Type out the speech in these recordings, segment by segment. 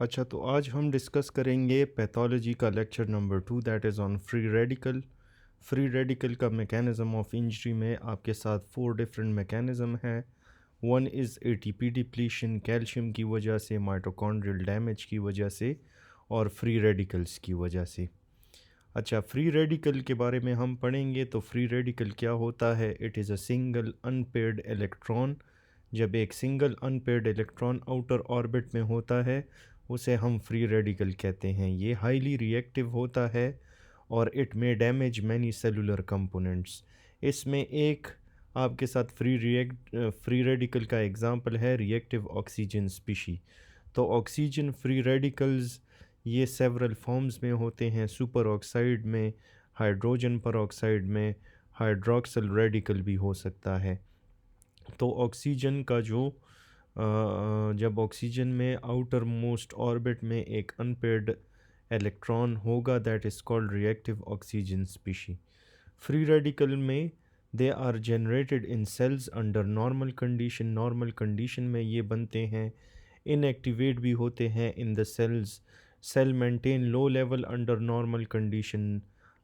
अच्छा, तो आज हम डिस्कस करेंगे पैथोलॉजी का lecture number 2, that is on free radical. Free radical का मैकेनिज़्म ऑफ इंजरी में आपके साथ 4 डिफरेंट मैकेनिज़्म है। One is ATP depletion, calcium की वजह से, माइटोकॉन्ड्रियल डैमेज की वजह से और फ्री रेडिकल्स की वजह से। अच्छा, फ्री रेडिकल के बारे में हम पढ़ेंगे। तो फ्री रेडिकल क्या होता है? It is a single unpaired electron. जब एक single unpaired electron outer orbit में होता है उसे हम फ्री रेडिकल कहते हैं। ये हाईली रिएक्टिव होता है और it may damage many cellular components. इसमें एक आपके साथ फ्री रेडिकल का एग्जांपल है रिएक्टिव ऑक्सीजन स्पीशी। तो ऑक्सीजन फ्री रेडिकल्स ये सेवरल फॉर्म्स में होते हैं, सुपर ऑक्साइड में, हाइड्रोजन पर ऑक्साइड में, हाइड्रोक्सिल रेडिकल भी हो सकता है। तो ऑक्सीजन का जो जब ऑक्सीजन में आउटर मोस्ट ऑर्बिट में एक अनपेयर्ड इलेक्ट्रॉन होगा that is called reactive oxygen species. Free radical में they are generated in cells under normal condition. Normal condition में ये बनते हैं। इनएक्टिवेट भी होते हैं in the cells. Cell maintain low level under normal condition.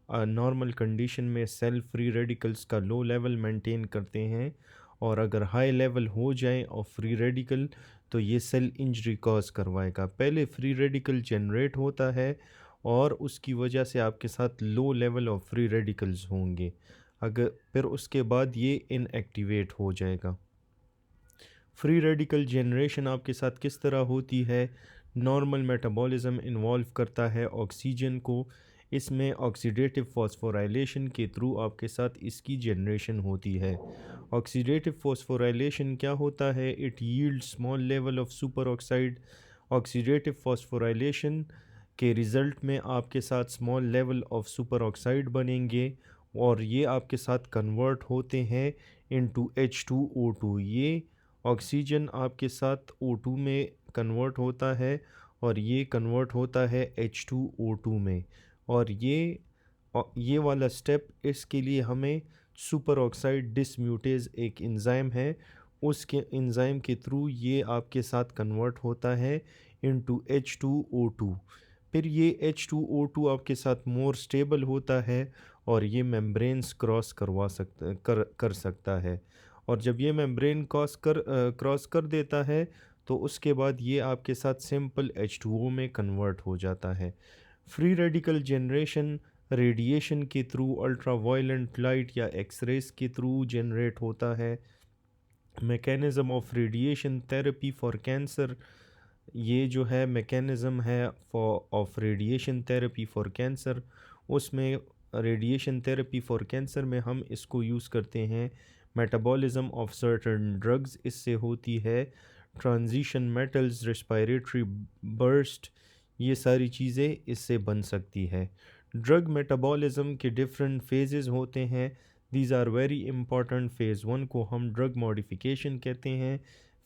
Normal condition में cell free radicals का लो लेवल मेंटेन करते हैं और अगर हाई लेवल हो जाए और फ्री रेडिकल तो ये सेल इंजरी कॉज करवाएगा। पहले फ्री रेडिकल जनरेट होता है और उसकी वजह से आपके साथ low level of free radicals होंगे, अगर फिर उसके बाद ये इनएक्टिवेट हो जाएगा। फ्री रेडिकल जनरेशन आपके साथ किस तरह होती है? नॉर्मल मेटाबॉलिज्म इन्वॉल्व करता है ऑक्सीजन को। इसमें ऑक्सीडेटिव फॉस्फोराइलेशन के थ्रू आपके साथ इसकी जनरेशन होती है। ऑक्सीडेटिव फॉस्फोराइलेशन क्या होता है? It yield small level of super oxide. Oxidative phosphorylation के रिज़ल्ट में आपके साथ small level of super oxide बनेंगे और ये आपके साथ कन्वर्ट होते हैं इनटू H2O2। ये ऑक्सीजन आपके साथ O2 में कन्वर्ट होता है और ये कन्वर्ट होता है H2O2 में। और ये वाला स्टेप, इसके लिए हमें सुपर ऑक्साइड डिसम्यूटेज एक एंजाइम है, उसके एंजाइम के थ्रू ये आपके साथ कन्वर्ट होता है इनटू H2O2। फिर ये H2O2 आपके साथ मोर स्टेबल होता है और ये मेम्ब्रेन्स क्रॉस कर सकता है। और जब ये मेम्ब्रेन क्रॉस कर देता है तो उसके बाद ये आपके साथ सिंपल H2O में कन्वर्ट हो जाता है। फ्री रेडिकल जनरेशन रेडिएशन के थ्रू, अल्ट्रा वायलेंट लाइट या एक्सरेज के थ्रू जनरेट होता है। Mechanism of radiation therapy for cancer, ये जो है मैकेनिज़्म है of radiation therapy for cancer, उसमें रेडिएशन थेरेपी फॉर कैंसर में हम इसको यूज़ करते हैं। मेटाबॉलिज्म ऑफ सर्टेन ड्रग्स इससे होती है। ट्रांजिशन मेटल्स, रेस्पिरेटरी बर्स्ट, ये सारी चीज़ें इससे बन सकती है। ड्रग मेटाबॉलिज्म के डिफरेंट फेजेस होते हैं। These are very important. Phase 1 को हम ड्रग मॉडिफिकेशन कहते हैं,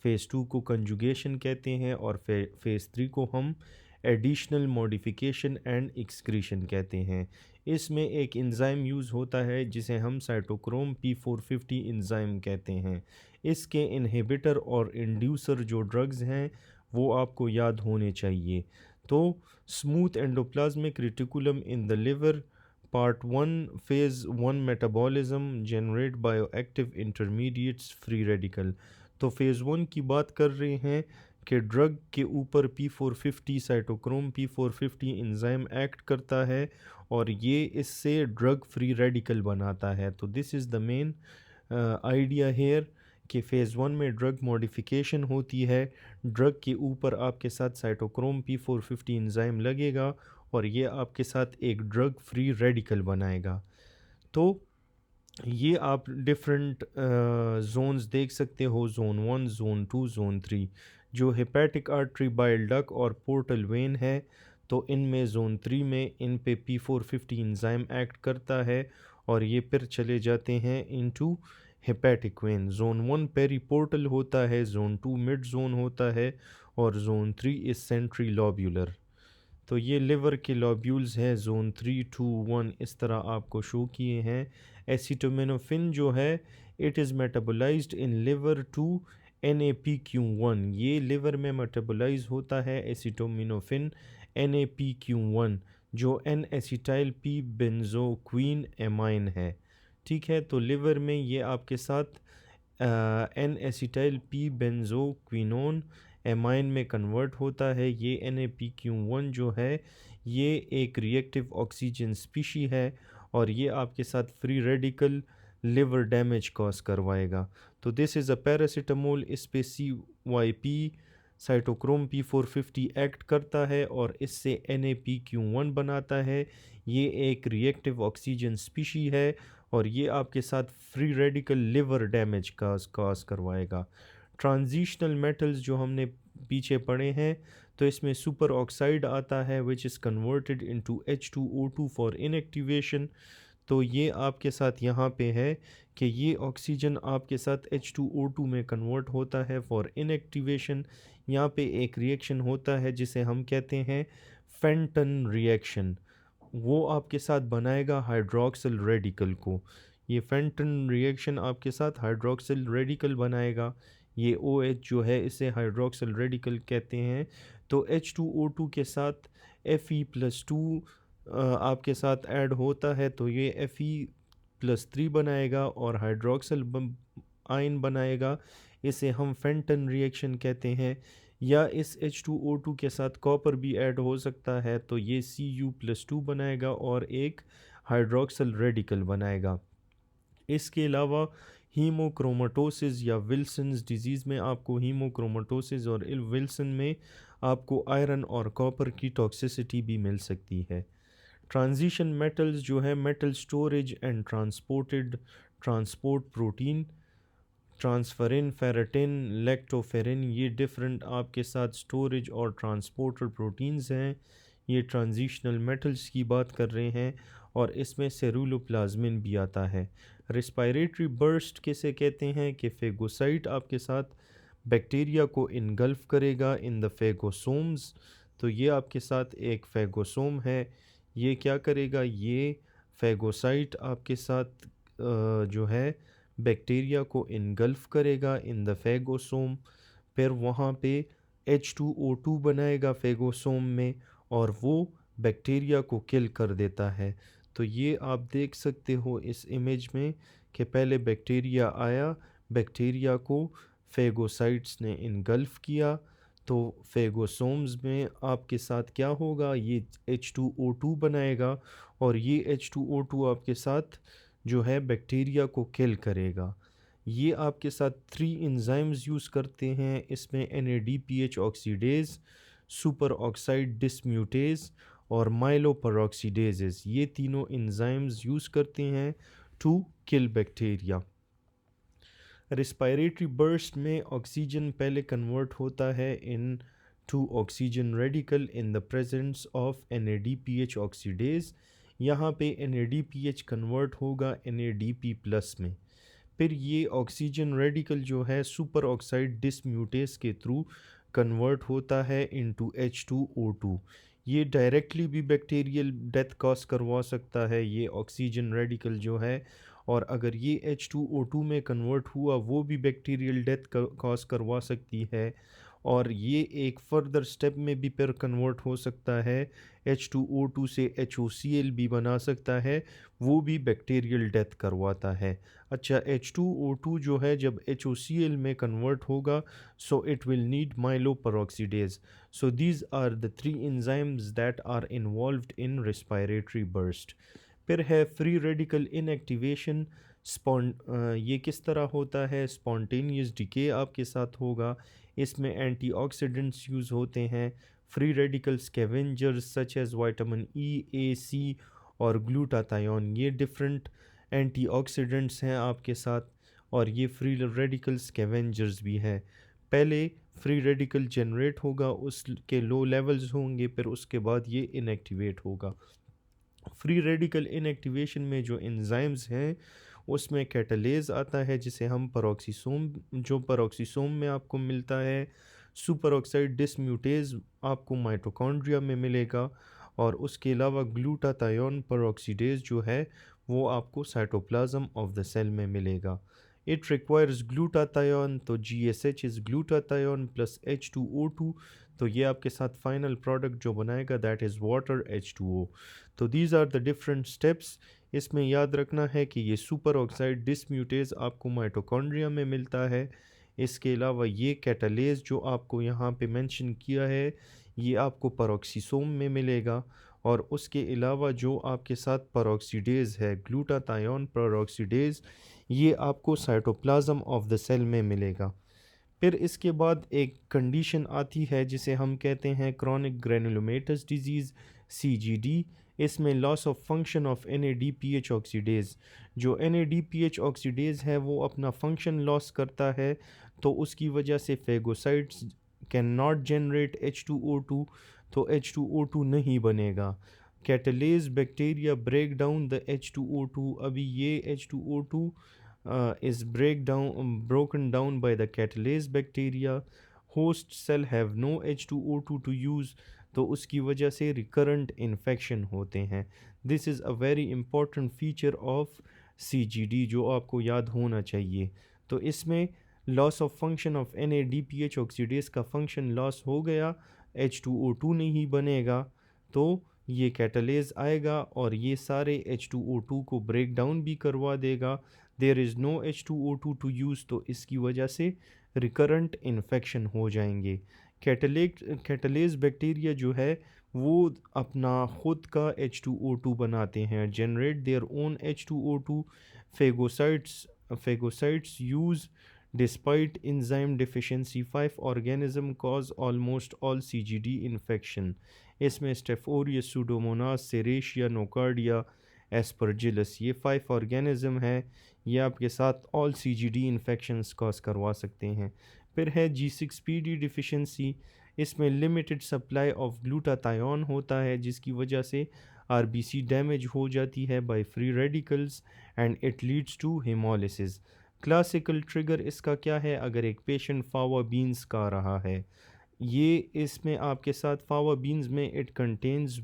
फ़ेज़ 2 को कंजुगेशन कहते हैं और फ़ेज़ 3 को हम एडिशनल मॉडिफिकेशन एंड एक्सक्रीशन कहते हैं। इसमें एक एंजाइम यूज़ होता है जिसे हम साइटोक्रोम P450 एंजाइम कहते हैं। इसके इन्हिबिटर और इंड्यूसर जो ड्रग्स हैं वो आपको याद होने चाहिए। तो smooth endoplasmic reticulum in the liver, part 1, phase 1 metabolism generate bioactive intermediates free radical. तो फेज़ 1 की बात कर रहे हैं कि ड्रग के ऊपर P450 cytochrome P450 enzyme act करता है और ये इससे ड्रग फ्री रेडिकल बनाता है। तो this is the main idea here कि फ़ेज़ 1 में ड्रग मॉडिफिकेशन होती है। ड्रग के ऊपर आपके साथ साइटोक्रोम P450 एंजाइम लगेगा और ये आपके साथ एक ड्रग फ्री रेडिकल बनाएगा। तो ये आप डिफरेंट जोन्स देख सकते हो, जोन 1, जोन 2, जोन 3। जो हेपेटिक आर्टरी, बाइल डक्ट और पोर्टल वेन है तो इनमें जोन 3 में इन पे P450 एंजाइम एक्ट करता है और ये फिर चले जाते हैं इनटू हेपेटिक वेन। जोन 1 पेरीपोर्टल होता है, जोन 2 मिड जोन होता है और जोन 3 इज सेंट्री लॉब्यूलर। तो ये लिवर के लॉब्यूल्स हैं, जोन 3, 2, 1 इस तरह आपको शो किए हैं। एसिटामिनोफिन जो है it is metabolised in liver to NAPQ1 ये लिवर में मेटाबोलाइज होता है एसिटोमिनोफिन NAPQ1 जो N acetyl p benzoquinone amine है। ठीक है, तो लिवर में ये आपके साथ N acetyl p benzoquinone amine में कन्वर्ट होता है। ये NAPQ1 जो है ये एक रिएक्टिव ऑक्सीजन स्पीशी है और ये आपके साथ free radical liver damage cause करवाएगा। तो दिस इज़ अ पैरासीटामोल, इस पे CYP साइटोक्रोम P450 एक्ट करता है और इससे NAPQ1 बनाता है। ये एक रिएक्टिव ऑक्सीजन स्पीशी है और ये आपके साथ फ्री रेडिकल लिवर डैमेज काज करवाएगा। ट्रांजिशनल मेटल्स जो हमने पीछे पढ़े हैं, तो इसमें सुपर ऑक्साइड आता है विच is converted into H2O2 for inactivation. तो ये आपके साथ यहाँ पे है कि ये ऑक्सीजन आपके साथ H2O2 में कन्वर्ट होता है फॉर इनएक्टिवेशन। यहाँ पे एक रिएक्शन होता है जिसे हम कहते हैं फेंटन रिएक्शन, वो आपके साथ बनाएगा हाइड्रोक्सिल रेडिकल को। ये फेंटन रिएक्शन आपके साथ हाइड्रोक्सिल रेडिकल बनाएगा। ये OH जो है इसे हाइड्रोक्सिल रेडिकल कहते हैं। तो H2O2 के साथ Fe+2 आपके साथ ऐड होता है तो ये Fe+3 बनाएगा और हाइड्रोक्सिल आयन बनाएगा। इसे हम फेंटन रिएक्शन कहते हैं। या इस H2O2 के साथ कॉपर भी ऐड हो सकता है तो ये Cu+2 बनाएगा और एक हाइड्रोक्सिल रेडिकल बनाएगा। इसके अलावा हीमोक्रोमेटोसिस या विल्सन्स डिजीज़ में आपको हीमोक्रोमेटोसिस और विल्सन में आपको आयरन और कॉपर की टॉक्सिसिटी भी मिल सकती है। ट्रांजिशन मेटल्स जो है metal storage and transport protein, transferrin, ferritin, lactoferrin, ये डिफरेंट आपके साथ स्टोरेज और ट्रांसपोर्टर प्रोटीन्स हैं। ये ट्रांजिशनल मेटल्स की बात कर रहे हैं और इसमें सेरुलोप्लाज्मिन भी आता है। रिस्पायरेटरी बर्स्ट किसे कहते हैं कि फेगोसाइट आपके साथ बैक्टीरिया को इनगल्फ करेगा इन द फेगोसोम्स। तो ये आपके साथ एक फेगोसोम है, ये क्या करेगा, ये फेगोसाइट आपके साथ जो है बैक्टीरिया को इनगल्फ करेगा इन द फेगोसोम। फिर वहाँ पे H2O2 बनाएगा फेगोसोम में और वो बैक्टीरिया को किल कर देता है। तो ये आप देख सकते हो इस इमेज में कि पहले बैक्टीरिया आया, बैक्टीरिया को फेगोसाइट्स ने इनगल्फ किया। तो फेगोसोम्स में आपके साथ क्या होगा, ये H2O2 बनाएगा और ये H2O2 आपके साथ जो है बैक्टीरिया को किल करेगा। ये आपके साथ 3 एंजाइम्स यूज़ करते हैं इसमें NADPH oxidase, super oxide dismutase और माइलोपेरोक्सीडेजेस, ये तीनों एंजाइम्स यूज़ करते हैं to kill bacteria. Respiratory burst में ऑक्सीजन पहले कन्वर्ट होता है into oxygen radical in the presence of NADPH oxidase. यहाँ पे NADPH कन्वर्ट होगा NADP प्लस में। फिर ये ऑक्सीजन रेडिकल जो है सुपर ऑक्साइड डिसम्यूटेस के थ्रू कन्वर्ट होता है इनटू H2O2। ये डायरेक्टली भी बैक्टीरियल डेथ कॉज करवा सकता है ये ऑक्सीजन रेडिकल जो है, और अगर ये H2O2 में कन्वर्ट हुआ वो भी बैक्टीरियल डेथ कॉज करवा सकती है। और ये एक फर्दर स्टेप में भी फिर कन्वर्ट हो सकता है, H2O2 से HOCl भी बना सकता है, वो भी बैक्टीरियल डेथ करवाता है। अच्छा, H2O2 जो है जब HOCl में कन्वर्ट होगा so it will need myeloperoxidase. So these are the 3 enzymes that are involved in respiratory burst. फिर है फ्री रेडिकल इनएक्टिवेशन। ये किस तरह होता है, स्पॉन्टेनियस डिके आपके साथ होगा। इसमें एंटीऑक्सीडेंट्स यूज़ होते हैं, free radical scavengers such as vitamin E, A, C और ग्लूटाथायोन, ये डिफरेंट एंटीऑक्सीडेंट्स हैं आपके साथ और ये फ्री रेडिकल स्कैवेंजर्स भी हैं। पहले फ्री रेडिकल जनरेट होगा, उसके लो लेवल्स होंगे, फिर उसके बाद ये इनएक्टिवेट होगा। फ्री रेडिकल इनएक्टिवेशन में जो एंजाइम्स हैं उसमें कैटालेज आता है जिसे हम पेरोक्सीसोम, जो पेरोक्सीसोम में आपको मिलता है। सुपर ऑक्साइड डिसम्यूटेज आपको माइटोकॉन्ड्रिया में मिलेगा और उसके अलावा ग्लूटाथायोन पेरोक्सीडेज जो है वो आपको साइटोप्लाज्म ऑफ द सेल में मिलेगा। It requires glutathione, तो GSH is glutathione plus H2O2, तो ये आपके साथ फाइनल प्रोडक्ट जो बनाएगा दैट इज़ वाटर H2O। तो these are the different steps. इसमें याद रखना है कि ये सुपर ऑक्साइड डिसम्यूटेज आपको माइटोकॉन्ड्रिया में मिलता है। इसके अलावा ये कैटालेज जो आपको यहाँ पे मेंशन किया है ये आपको पेरोक्सिसोम में मिलेगा। और उसके अलावा जो आपके साथ पेरोक्सीडेज है ग्लूटाथायोन पेरोक्सीडेज, ये आपको साइटोप्लाज्म ऑफ द सेल में मिलेगा। फिर इसके बाद एक कंडीशन आती है जिसे हम कहते हैं क्रॉनिक ग्रैनुलोमेटस डिजीज़ CGD। इसमें loss of function of NADPH oxidase, जो NADPH ऑक्सीडेज है वो अपना फंक्शन लॉस करता है, तो उसकी वजह से phagocytes can not generate H2O2, तो H2O2 नहीं बनेगा। Catalase bacteria break down the H2O2, अभी ये H2O2 is broken down by the catalase bacteria. Host cell have no H2O2 to use, तो उसकी वजह से रिकरेंट इन्फेक्शन होते हैं। This is a very important feature of CGD जो आपको याद होना चाहिए। तो इसमें loss of function of NADPH oxidase का फंक्शन लॉस हो गया, H2O2 नहीं बनेगा, तो ये कैटलेज आएगा और ये सारे H2O2 को ब्रेक डाउन भी करवा देगा। There is no H2O2 to use, तो इसकी वजह से रिकरेंट इन्फेक्शन हो जाएंगे। कैटलेज बैक्टीरिया जो है वो अपना ख़ुद का H2O2 बनाते हैं, generate their own H2O2। Phagocytes use despite enzyme deficiency 5 organism cause almost all CGD infection. इसमें स्टेफोरियस, सूडोमोनास, सेरेशिया, नोकार्डिया, एस्परजिलस, ये 5 ऑर्गेनिज्म है, ये आपके साथ ऑल CGD इन्फेक्शंस कॉज करवा सकते हैं। फिर है G6PD डिफिशेंसी। इसमें लिमिटेड सप्लाई ऑफ ग्लूटाथायोन होता है जिसकी वजह से RBC डैमेज हो जाती है by free radicals and it leads to haemolysis. Classical trigger इसका क्या है? अगर एक पेशेंट फावा बीन्स खा रहा है, ये इसमें आपके साथ फावा बीन्स में it contains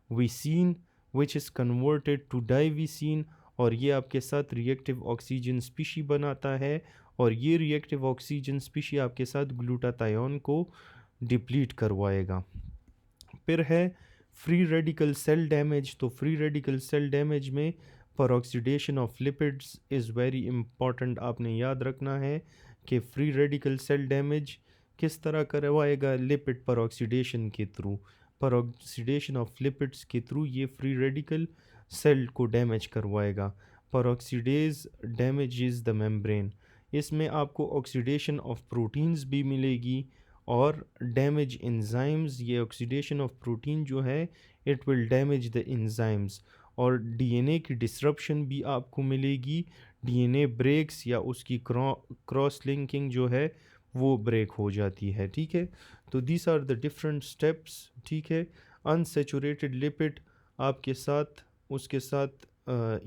vicine which is converted to divicine, और ये आपके साथ रिएक्टिव ऑक्सीजन स्पीशी बनाता है, और ये रिएक्टिव ऑक्सीजन स्पीशी आपके साथ ग्लूटाथायोन को डिप्लीट करवाएगा। फिर है फ्री रेडिकल सेल डैमेज। तो फ्री रेडिकल सेल डैमेज में peroxidation of lipids is very important. आपने याद रखना है कि फ्री रेडिकल सेल डैमेज किस तरह करवाएगा? लिपिड परऑक्सीडेशन के थ्रू। परऑक्सीडेशन ऑफ लिपिड्स के थ्रू ये फ्री रेडिकल सेल को डैमेज करवाएगा। Peroxidase damages the membrane. इसमें आपको ऑक्सीडेशन ऑफ प्रोटीन्स भी मिलेगी और डैमेज एंजाइम्स। ये ऑक्सीडेशन ऑफ प्रोटीन जो है it will damage the enzymes, और DNA की डिसरप्शन भी आपको मिलेगी। DNA ब्रेक्स या उसकी क्रॉस लिंकिंग जो है वो ब्रेक हो जाती है। ठीक है, तो these are the different steps. ठीक है, अनसेचुरेटेड लिपिड आपके साथ उसके साथ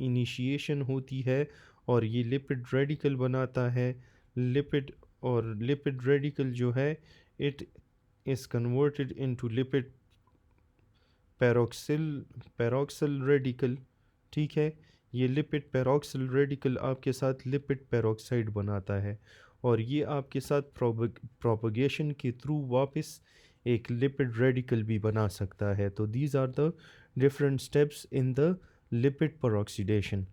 इनिशिएशन होती है और ये लिपिड रेडिकल बनाता है। लिपिड और लिपिड रेडिकल जो है it is converted into lipid peroxyl radical. ठीक है, ये लिपिड पैरोक्सिल रेडिकल आपके साथ लिपिड पैरोक्साइड बनाता है, और ये आपके साथ प्रोपगेशन के थ्रू वापस एक लिपिड रेडिकल भी बना सकता है। तो these are the different steps in the lipid peroxidation.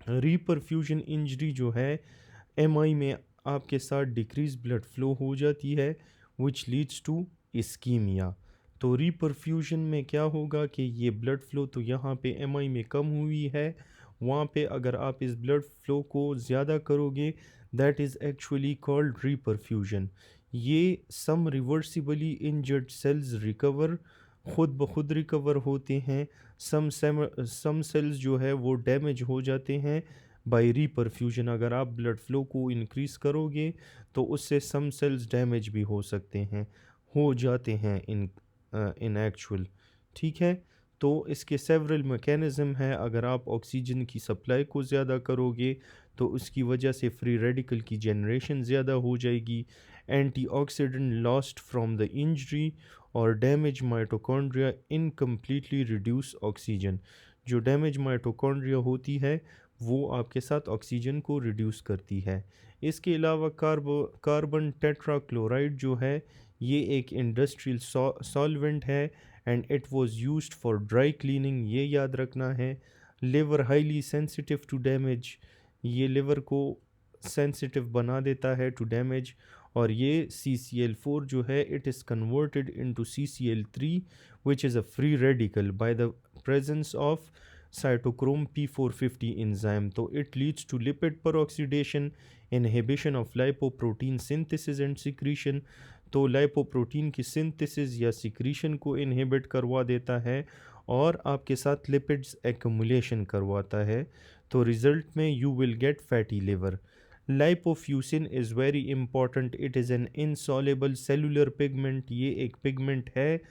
Reperfusion injury जो है MI में आपके साथ डिक्रीज ब्लड फ्लो हो जाती है विच लीड्स टू इस्कीमिया। तो रीपरफ्यूजन में क्या होगा कि ये ब्लड फ्लो तो यहाँ पे MI में कम हुई है, वहाँ पे अगर आप इस ब्लड फ्लो को ज़्यादा करोगे that is actually called reperfusion. ये सम रिवर्सिबली इंजर्ड सेल्स रिकवर, खुद ब खुद रिकवर होते हैं। सम सेल्स जो है वो डैमेज हो जाते हैं बाय रीपरफ्यूजन। अगर आप ब्लड फ्लो को इंक्रीज़ करोगे तो उससे सम सेल्स डैमेज भी हो सकते हैं, हो जाते हैं इन एक्चुअल। ठीक है, तो इसके सेवरल मैकेनिज़्म है। अगर आप ऑक्सीजन की सप्लाई को ज़्यादा करोगे तो उसकी वजह से फ्री रेडिकल की जनरेशन ज़्यादा हो जाएगी। Antioxidant lost from the injury और damage mitochondria incompletely reduce oxygen. जो डैमेज माइटोकॉन्ड्रिया होती है वो आपके साथ ऑक्सीजन को रिड्यूस करती है। इसके अलावा कार्बन टेट्राक्लोराइड जो है ये एक इंडस्ट्रियल सॉल्वेंट है and it was used for dry cleaning, ये याद रखना है। Liver highly sensitive to damage, ये लिवर को सेंसिटिव बना देता है टू डैमेज। और ये CCl4 जो है it is converted into CCl3 which is a free radical by the presence of cytochrome P450 enzyme. तो it leads to lipid peroxidation, inhibition of lipoprotein synthesis and secretion। तो lipoprotein की synthesis या secretion को inhibit करवा देता है और आपके साथ lipids accumulation करवाता है। तो result में you will get fatty liver। Lipofuscin is very important, it is an insoluble cellular pigment। ये एक pigment है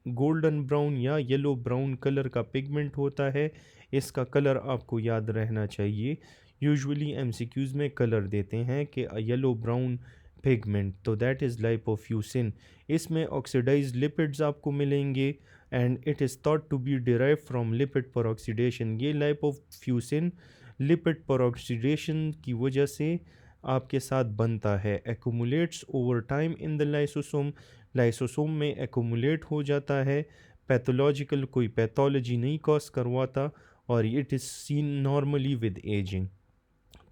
गोल्डन ब्राउन या येलो ब्राउन कलर का पिगमेंट होता है। इसका कलर आपको याद रहना चाहिए। यूजुअली एमसीक्यूज़ में कलर देते हैं कि येलो ब्राउन पिगमेंट, तो दैट इज़ लाइपोफ्यूसिन। इसमें ऑक्सीडाइज्ड लिपिड्स आपको मिलेंगे and it is thought to be derive from lipid peroxidation. ये लाइपोफ्यूसिन लिपिड पेरोक्सीडेशन की वजह से आपके साथ बनता है। Accumulates over time in the lysosome, lysosome में एक्यूमुलेट हो जाता है। पैथोलॉजिकल कोई पैथोलॉजी नहीं कॉज करवाता और it is seen normally with aging.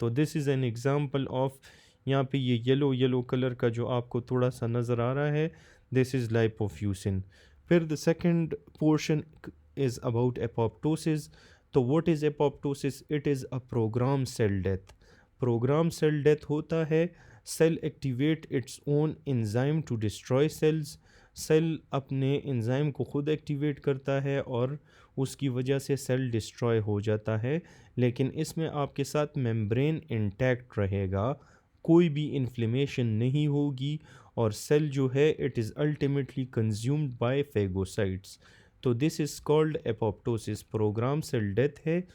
तो this is an example of, यहाँ पे ये येलो कलर का जो आपको थोड़ा सा नज़र आ रहा है, दिस इज़ लाइपोफ्यूसिन। फिर the second portion is about apoptosis. तो what is apoptosis? It is a program cell death. Program cell death होता है, cell activate its own enzyme to destroy cells. Cell अपने एंजाइम को खुद activate करता है और उसकी वजह से सेल डिस्ट्रॉय हो जाता है, लेकिन इसमें आपके साथ मेम्ब्रेन इंटैक्ट रहेगा, कोई भी इन्फ्लेमेशन नहीं होगी और सेल जो है it is ultimately consumed by phagocytes. तो this is called apoptosis. Program cell death है,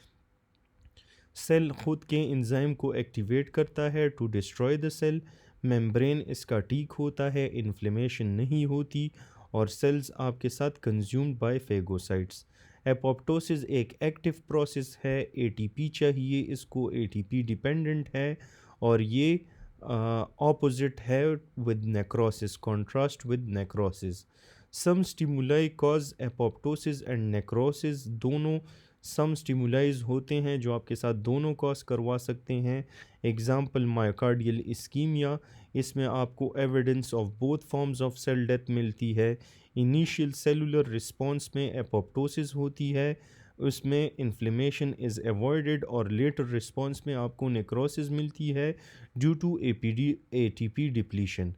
सेल खुद के एंजाइम को एक्टिवेट करता है to destroy the cell, membrane इसका ठीक होता है, इन्फ्लेमेशन नहीं होती और सेल्स आपके साथ कंज्यूम्ड बाय फेगोसाइट्स। एपोप्टोसिस एक एक्टिव प्रोसेस है, एटीपी चाहिए इसको, एटीपी डिपेंडेंट है और ये ऑपोजिट है with necrosis, contrast with necrosis. Some stimuli cause apoptosis and necrosis, दोनों सम स्टिमुलाइज होते हैं जो आपके साथ दोनों कॉज करवा सकते हैं। एग्जाम्पल मायोकार्डियल इस्कीमिया, इसमें आपको evidence of both forms of cell death मिलती है। इनिशियल सेलुलर रिस्पॉन्स में एपोप्टोसिस होती है, उसमें इन्फ्लेमेशन इज़ एवॉइडेड और लेटर रिस्पॉन्स में आपको नेक्रोसिस मिलती है ड्यू टू एटीपी डिप्लीशन।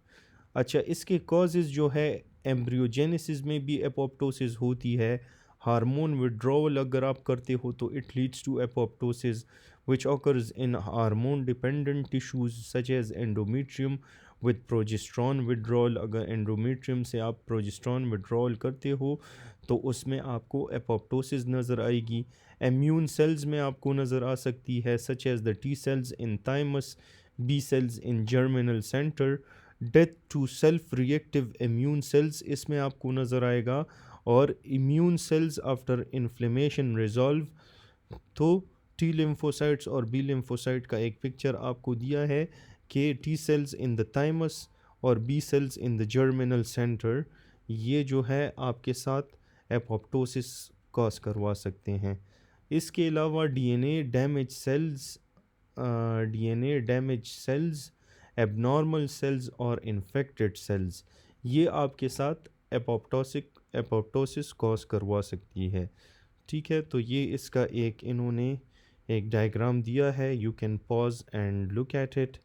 अच्छा, इसके कॉजेज़ जो है, एम्ब्रियोजेनेसिस में भी एपोप्टोसिस होती है। हार्मोन विड्रॉवल अगर आप करते हो तो it leads to apoptosis which occurs in hormone dependent tissues such as endometrium with progesterone withdrawal। अगर endometrium से आप progesterone withdrawal करते हो तो उसमें आपको एपोप्टोसिस नज़र आएगी। इम्यून सेल्स में आपको नज़र आ सकती है such as the T cells in thymus, B cells in germinal center। Death to self reactive immune cells इसमें आपको नज़र आएगा और immune cells after inflammation resolve. तो टी लिम्फोसाइट्स और बी लिम्फोसाइट का एक पिक्चर आपको दिया है कि T cells in the thymus और B cells in the germinal center, ये जो है आपके साथ एपोप्टोसिस कॉज करवा सकते हैं। इसके अलावा DNA damage cells, abnormal cells और इन्फेक्टेड सेल्स, ये आपके साथ एपोप्टोसिस कॉज करवा सकती है। ठीक है, तो ये इसका एक इन्होंने एक डायग्राम दिया है, you can pause and look at it.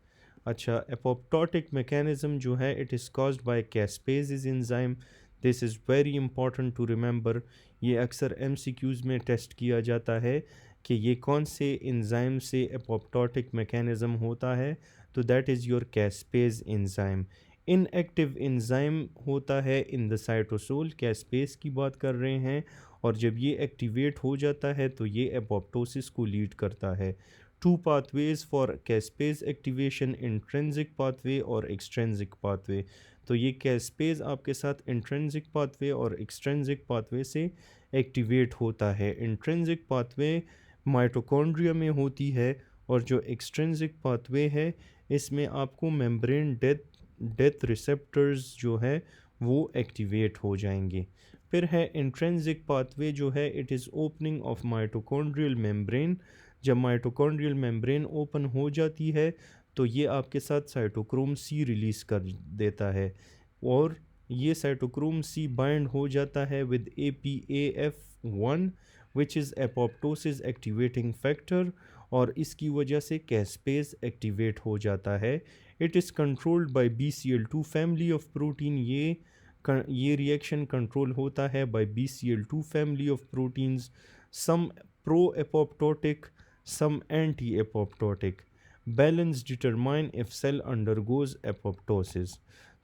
अच्छा, एपोप्टोटिक मैकेनिज्म जो है it is caused by caspase enzyme. This is very important to remember. ये अक्सर एमसीक्यूज़ में टेस्ट किया जाता है कि ये कौन से एंजाइम से एपोप्टोटिक मैकेनिज्म होता है, तो that is your caspase enzyme. Inactive enzyme होता है इन द साइटोसोल, कैस्पेज़ की बात कर रहे हैं, और जब ये एक्टिवेट हो जाता है तो ये एपोप्टोसिस को लीड करता है। Two pathways for caspase activation, intrinsic pathway और एक्सट्रिंसिक पाथवे। तो ये कैस्पेज आपके साथ इंट्रिंसिक पाथवे और एक्सट्रिंसिक पाथवे से एक्टिवेट होता है। इंट्रिंसिक पाथवे माइटोकॉन्ड्रिया में होती है और जो एक्सट्रिंसिक पाथवे है इसमें आपको मेम्ब्रेन डेथ रिसेप्टर्स जो है वो एक्टिवेट हो जाएंगे। फिर है इंट्रिंसिक पाथवे जो है it is opening of mitochondrial membrane. जब माइटोकॉन्ड्रियल मेम्ब्रेन ओपन हो जाती है तो ये आपके साथ साइटोक्रोम सी रिलीज़ कर देता है और ये साइटोक्रोम सी बाइंड हो जाता है with APAF1 which is apoptosis activating factor और इसकी वजह से कैस्पेज एक्टिवेट हो जाता है। It is controlled by BCL2 family of protein. ये रिएक्शन कंट्रोल होता है by BCL2 family of proteins, some pro apoptotic some anti apoptotic. Balance determine if cell undergoes apoptosis.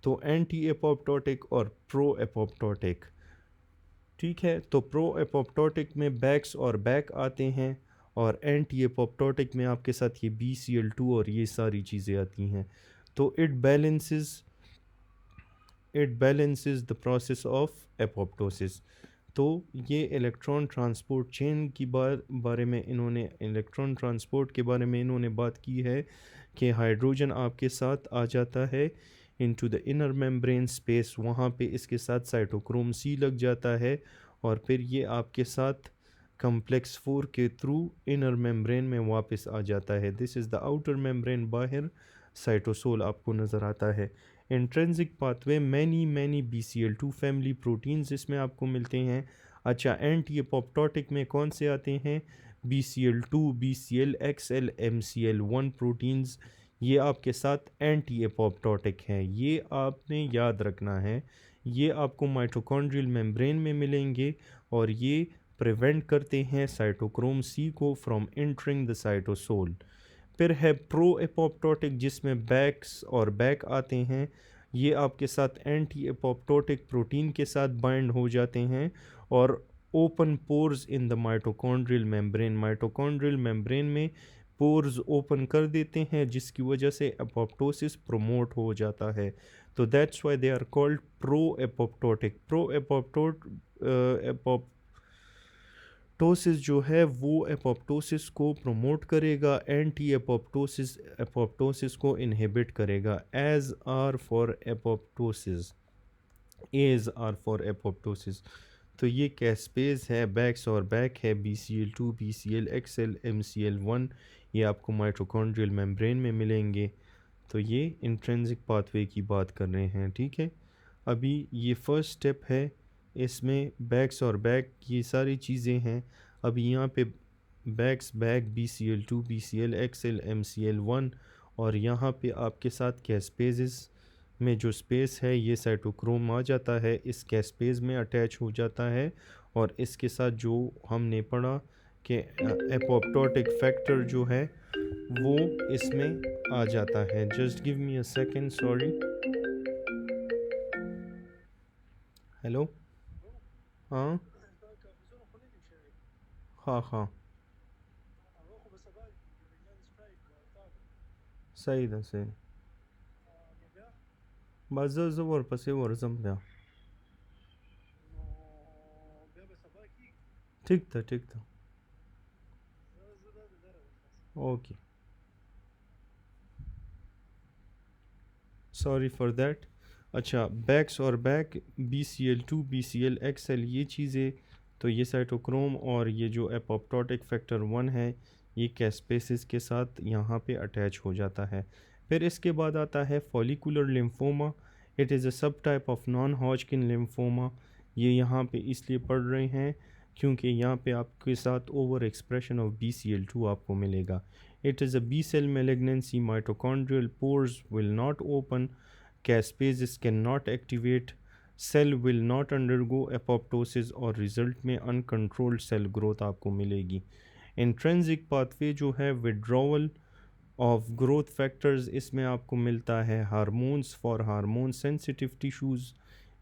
तो एंटी एपोप्टोटिक और pro apoptotic, ठीक है। तो pro apoptotic में Bax और बैक आते हैं और एंटी एपोप्टोटिक में आपके साथ ये BCL2 और ये सारी चीज़ें आती हैं। तो it balances the process of apoptosis. तो ये इलेक्ट्रॉन ट्रांसपोर्ट चेन की बारे में इन्होंने बात की है कि हाइड्रोजन आपके साथ आ जाता है into the inner membrane space, वहाँ पे इसके साथ साइटोक्रोम सी लग जाता है और फिर ये आपके साथ कम्प्लेक्स 4 के थ्रू इनर मेम्ब्रेन में वापस आ जाता है। This is the outer membrane, बाहर साइटोसोल आपको नज़र आता है। Intrinsic pathway many BCL2 family proteins इसमें आपको मिलते हैं। अच्छा, एंटी एपोप्टोटिक में कौन से आते हैं? BCL2, BCL-XL, MCL1 प्रोटीन्स, ये आपके साथ एंटी एपोप्टोटिक हैं। ये आपने याद रखना है, ये आपको माइटोकॉन्ड्रियल मेम्ब्रेन में मिलेंगे और ये प्रिवेंट करते हैं साइटोक्रोम सी को फ्रॉम एंटरिंग द साइटोसोल। फिर है प्रो एपोप्टोटिक जिसमें बैक्स और बैक आते हैं। ये आपके साथ एंटी एपोप्टोटिक प्रोटीन के साथ बाइंड हो जाते हैं और open pores in the mitochondrial membrane में पोर्स ओपन कर देते हैं जिसकी वजह से एपोप्टोसिस प्रमोट हो जाता है। तो that's why they are called pro apoptotic. Apoptosis जो है वो एपोप्टोसिस को प्रमोट करेगा, एंटी एपोप्टोसिस को इनहिबिट करेगा। As are for apoptosis. तो ये कैस्पेज है, बैक्स और बैक है, BCL2, BCL-XL, MCL1, ये आपको माइटोकॉन्ड्रियल मेम्ब्रेन में मिलेंगे। तो ये इंट्रिंसिक पाथवे की बात कर रहे हैं, ठीक है। अभी ये फर्स्ट स्टेप है, इसमें बैक्स और बैक ये सारी चीज़ें हैं। अभी यहाँ पे backs back BCL2, BCL-XL, MCL1 और यहाँ पे आपके साथ कैस्पेजेस में जो स्पेस है ये साइटोक्रोम आ जाता है, इस कैस्पेज में अटैच हो जाता है और इसके साथ जो हमने पढ़ा कि एपोप्टोटिक फैक्टर जो है वो इसमें आ जाता है। Just give me a second, sorry. Hello, हाँ हाँ हाँ, सही था सही। बस वर पसे वर जमल्या, ठीक था, ओके, सॉरी फॉर दैट। अच्छा, बैक्स और बैक BCL2, BCL-XL ये चीज़ें, तो ये साइटोक्रोम और ये जो एपोप्टोटिक फैक्टर 1 है ये कैस्पेसिस के साथ यहाँ पे अटैच हो जाता है। फिर इसके बाद आता है follicular lymphoma. It is a subtype of non Hodgkin lymphoma. ये यहाँ पे इसलिए पढ़ रहे हैं क्योंकि यहाँ पे आपके साथ ओवर एक्सप्रेशन ऑफ BCL2 आपको मिलेगा। It is a B cell malignancy, mitochondrial pores will not open, caspases cannot activate, cell will not undergo apoptosis और रिज़ल्ट में अनकंट्रोल्ड सेल ग्रोथ आपको मिलेगी। इंट्रिंसिक पाथवे जो है विड्रॉवल ऑफ ग्रोथ फैक्टर्स, इसमें आपको मिलता है hormones for hormone sensitive tissues,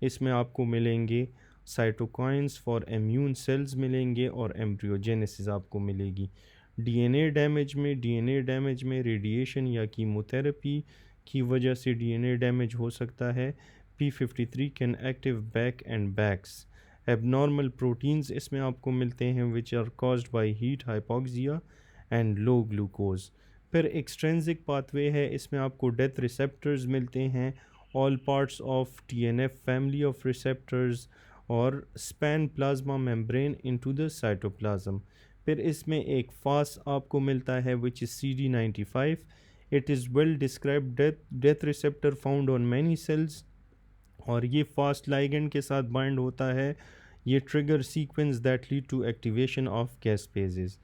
इसमें आपको मिलेंगे साइटोकाइंस फॉर इम्यून सेल्स मिलेंगे और एम्ब्रियोजेनेसिस आपको मिलेगी। डीएनए डैमेज में रेडिएशन या कीमोथेरेपी की वजह से डीएनए डैमेज हो सकता है। P53 can active back and backs. Abnormal proteins इसमें आपको मिलते हैं which are caused by heat hypoxia and low glucose. फिर extrinsic pathway है, इसमें आपको death receptors मिलते हैं, all parts of TNF family of receptors और span plasma membrane into the cytoplasm. फिर इसमें एक फास्ट आपको मिलता है which is CD95. It is well described death receptor found on many cells और ये फास्ट लाइगेंड के साथ बाइंड होता है. ये trigger sequence that lead to activation of caspases.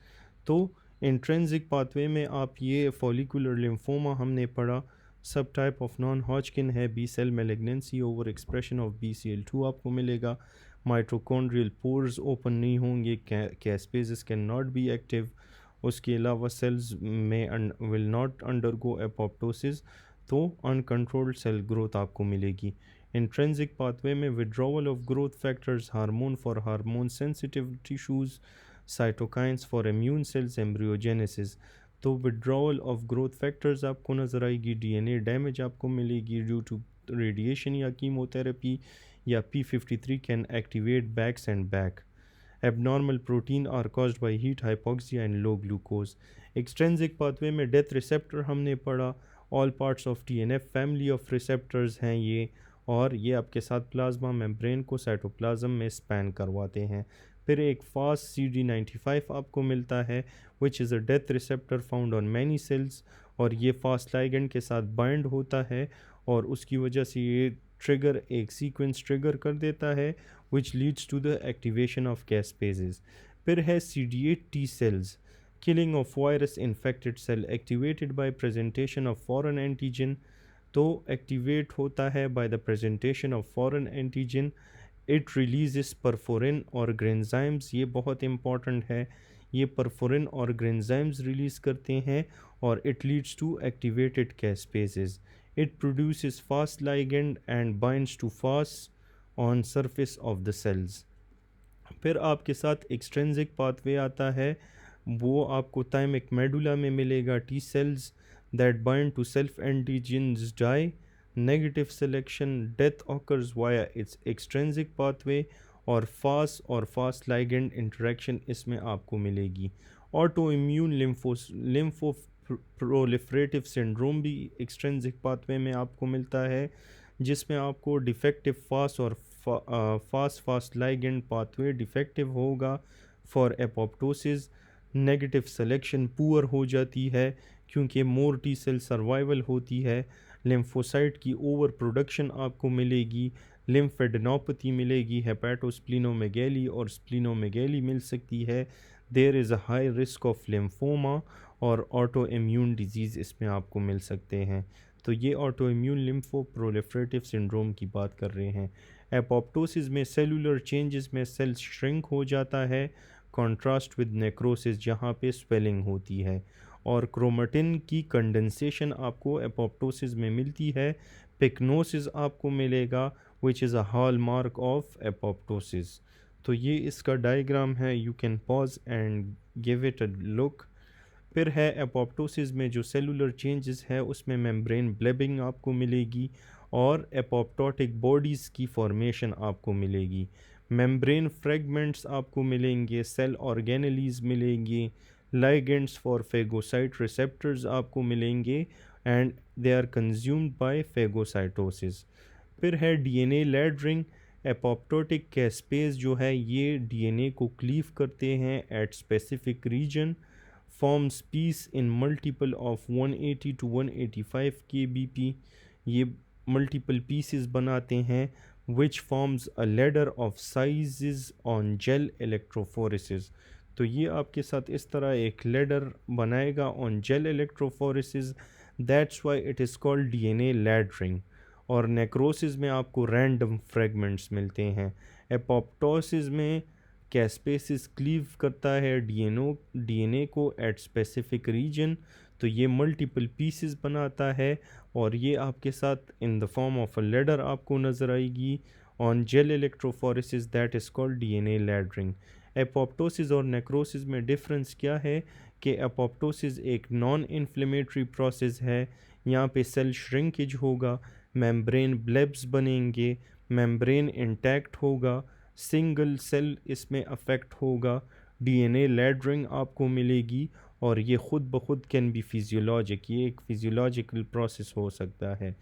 तो इंट्रिंसिक पाथवे में आप ये फॉलिकुलर लिम्फोमा हमने पढ़ा, subtype of non Hodgkin है, B cell malignancy, over expression of BCL2 आपको मिलेगा, माइटोकॉन्ड्रियल पोर्स ओपन नहीं होंगे, caspases can not be active. उसके अलावा सेल्स में विल नॉट अंडरगो एपोप्टोसिस, तो अनकंट्रोल्ड सेल ग्रोथ आपको मिलेगी. Intrinsic pathway में withdrawal of growth factors, hormone for hormone sensitive tissues, cytokines for immune cells, embryogenesis. तो withdrawal of growth factors आपको नज़र आएगी, DNA damage आपको मिलेगी due to radiation या chemotherapy, या P53 can activate backs and back. Abnormal protein are caused by heat hypoxia and low glucose. Extrinsic pathway में death receptor हमने पढ़ा, all parts of TNF family of receptors हैं ये, और ये आपके साथ प्लाज्मा मेम्ब्रेन को साइटोप्लाज्म में स्पैन करवाते हैं. फिर एक फास्ट CD95 आपको मिलता है which is a death receptor found on many cells, और ये फास्ट लाइगेंड के साथ बाइंड होता है और उसकी वजह से ये ट्रिगर एक सीक्वेंस ट्रिगर कर देता है which leads to the activation of caspases. फिर है CD8 T cells, killing of virus infected cell activated by presentation of foreign antigen. तो एक्टिवेट होता है by the presentation of foreign antigen. It releases perforin और ग्रेंजाइम्स, ये बहुत important है, ये परफोरिन और ग्रेंजाइम्स रिलीज़ करते हैं और it leads to activated caspases. It produces fast ligand and binds to fast on surface of the cells. फिर आपके साथ एक्सट्रिंसिक पाथवे आता है, वो आपको थाइमिक मेडुला में मिलेगा. T cells that bind to self-antigens die. Negative selection, death occurs via its extrinsic pathway और fast ligand interaction इसमें आपको मिलेगी. Autoimmune lymphoproliferative syndrome भी extrinsic pathway में आपको मिलता है, जिसमें आपको defective fast और fast ligand pathway defective होगा for apoptosis. Negative selection poor हो जाती है क्योंकि मोर टी सेल सर्वाइवल होती है. लिम्फोसाइट की ओवर प्रोडक्शन आपको मिलेगी, लिम्फेडेनोपैथी मिलेगी, हेपेटोस्प्लिनोमेगैली और स्प्लिनोमेगैली मिल सकती है. There is a high risk of lymphoma और ऑटो इम्यून डिजीज़ इसमें आपको मिल सकते हैं. तो ये auto immune lympho proliferative syndrome की बात कर रहे हैं. एपोप्टोसिस में सेलुलर चेंजेस में सेल श्रिंक हो जाता है, कॉन्ट्रास्ट विद नेक्रोसिस जहाँ पे स्वेलिंग होती है. और क्रोमेटिन की कंडेंसेशन आपको एपोप्टोसिस में मिलती है. पिक्नोसिस आपको मिलेगा which is a hall mark of apoptosis. तो ये इसका डायग्राम है, you can pause and give it a look. फिर है एपोप्टोसिस में जो सेलुलर चेंजेस है उसमें मेम्ब्रेन ब्लेबिंग आपको मिलेगी और एपोप्टोटिक बॉडीज़ की फॉर्मेशन आपको मिलेगी. मेम्ब्रेन फ्रेगमेंट्स आपको मिलेंगे, सेल ऑर्गेनेलीज मिलेंगे, ligands फॉर फेगोसाइट रिसेप्टर्स आपको मिलेंगे and they are consumed by phagocytosis. फिर है डीएनए लैडरिंग. एपोप्टोटिक कैस्पेज जो है ये डीएनए को क्लीव करते हैं at specific region, forms piece in multiple of 180 to 185 kbp. ये मल्टीपल पीसेस बनाते हैं which forms a ladder of sizes on gel electrophoresis. तो ये आपके साथ इस तरह एक लेडर बनाएगा on gel electrophoresis, that's why it is called DNA लैडरिंग. और नेक्रोसिस में आपको रैंडम फ्रेगमेंट्स मिलते हैं. एपोप्टोसिस में कैस्पेसिस क्लीव करता है डीएनए को एट स्पेसिफिक रीजन, तो ये मल्टीपल पीसेस बनाता है और ये आपके साथ in the form of a ladder आपको नज़र आएगी on gel electrophoresis, that is called DNA लैडरिंग. Apoptosis और नेक्रोसिस में डिफरेंस क्या है कि एपोप्टोसिस एक नॉन इन्फ्लेमेटरी प्रोसेस है, यहाँ पे सेल श्रिंकेज होगा. मेम्ब्रेन ब्लेब्स बनेंगे, मेम्ब्रेन इंटैक्ट होगा, सिंगल सेल इसमें अफेक्ट होगा, डीएनए लैडरिंग आपको मिलेगी और ये ख़ुद ब खुद कैन बी फिजियोलॉजिक, ये एक फिजियोलॉजिकल प्रोसेस हो सकता है।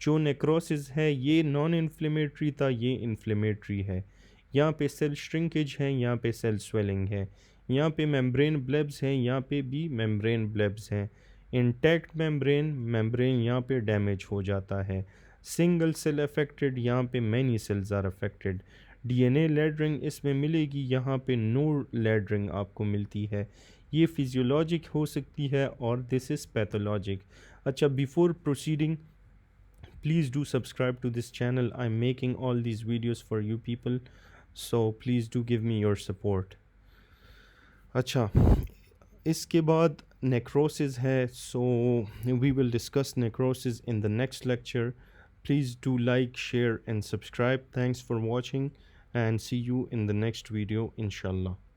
जो नेक्रोसिस है ये नॉन इन्फ्लेमेटरी था, ये इन्फ्लेमेटरी है। यहाँ पे सेल श्रिंकेज है, यहाँ पे सेल स्वेलिंग है, यहाँ पे मेम्ब्रेन ब्लेब्स हैं, यहाँ पे भी मेम्ब्रेन ब्लेब्स हैं। इंटैक्ट मेम्ब्रेन, मेम्ब्रेन यहाँ पे डैमेज हो जाता है। सिंगल सेल अफेक्टेड, यहाँ पे many cells are affected. DNA laddering इसमें मिलेगी, यहाँ पे नो लैडरिंग आपको मिलती है। ये फिजियोलॉजिक हो सकती है और दिस इज़ पैथोलॉजिक। अच्छा, before proceeding, please do subscribe to this channel. I'm making all these videos for you people, so please do give me your support. अच्छा, इसके बाद necrosis है, so we will discuss necrosis in the next lecture. Please do like, share and subscribe. Thanks for watching and see you in the next video, inshallah.